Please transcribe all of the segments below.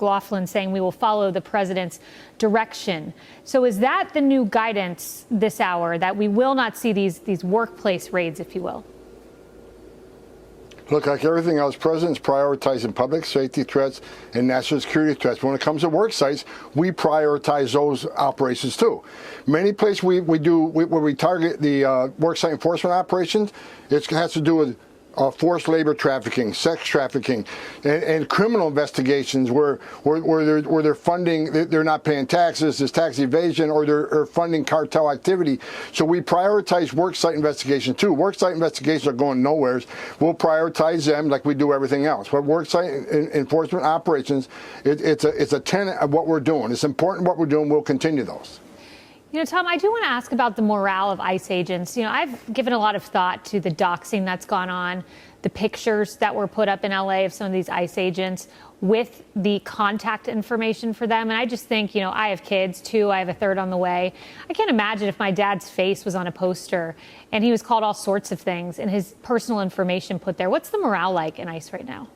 McLaughlin saying we will follow the president's direction. So is that the new guidance this hour, that we will not see these workplace raids, if you will? Look, like everything else, presidents prioritizing public safety threats and national security threats. When it comes to work sites, we prioritize those operations too. Many places where we target the work site enforcement operations, it has to do with forced labor trafficking, sex trafficking, and criminal investigations where they're funding, they're not paying taxes, there's tax evasion, or they're funding cartel activity. So we prioritize worksite investigations too. Worksite investigations are going nowhere. We'll prioritize them like we do everything else. But worksite enforcement operations, it's a tenet of what we're doing. It's important what we're doing. We'll continue those. You know, Tom, I do want to ask about the morale of ICE agents. You know, I've given a lot of thought to the doxing that's gone on, the pictures that were put up in LA of some of these ICE agents with the contact information for them. And I just think, you know, I have kids too. I have a third on the way. I can't imagine if my dad's face was on a poster and he was called all sorts of things and his personal information put there. What's the morale like in ICE right now?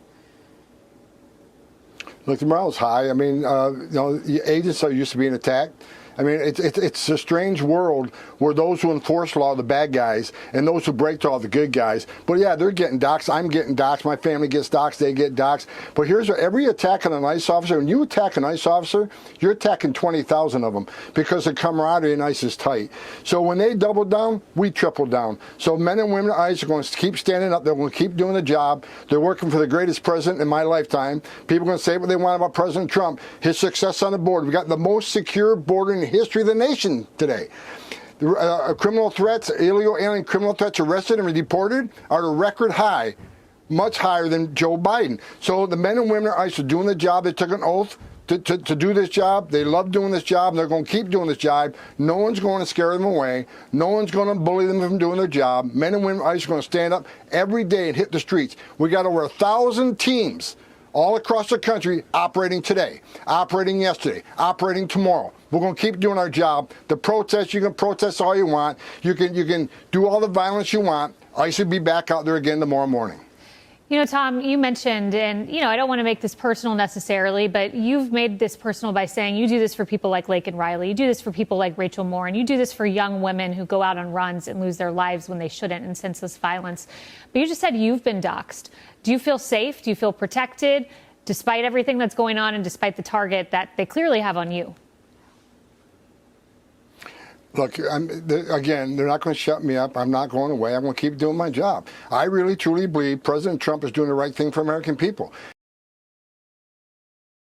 Look, the morale is high. I mean, you know, agents are used to being attacked. I mean, it's a strange world where those who enforce law are the bad guys and those who break the law are the good guys. But yeah, they're getting doxxed. I'm getting doxxed. My family gets doxxed. They get doxxed. But here's what, every attack on an ICE officer, when you attack an ICE officer, you're attacking 20,000 of them because the camaraderie in ICE is tight. So when they double down, we triple down. So men and women at ICE are going to keep standing up. They're going to keep doing the job. They're working for the greatest president in my lifetime. People are going to say what they want about President Trump, his success on the border. We've got the most secure border in the history of the nation today. Criminal threats, illegal alien criminal threats arrested and deported are at a record high, much higher than Joe Biden. So the men and women at ICE are doing the job. They took an oath to do this job. They love doing this job, and they're going to keep doing this job. No one's going to scare them away. No one's going to bully them from doing their job. Men and women at ICE are going to stand up every day and hit the streets. We got over 1,000 teams all across the country operating today, operating yesterday, operating tomorrow. We're going to keep doing our job. The protest, you can protest all you want. You can do all the violence you want. ICE will be back out there again tomorrow morning. You know, Tom, you mentioned, and, you know, I don't want to make this personal necessarily, but you've made this personal by saying you do this for people like Laken Riley. You do this for people like Rachel Moore, and you do this for young women who go out on runs and lose their lives when they shouldn't in senseless violence. But you just said you've been doxxed. Do you feel safe? Do you feel protected despite everything that's going on and despite the target that they clearly have on you? Look, again, they're not going to shut me up. I'm not going away. I'm going to keep doing my job. I really, truly believe President Trump is doing the right thing for American people.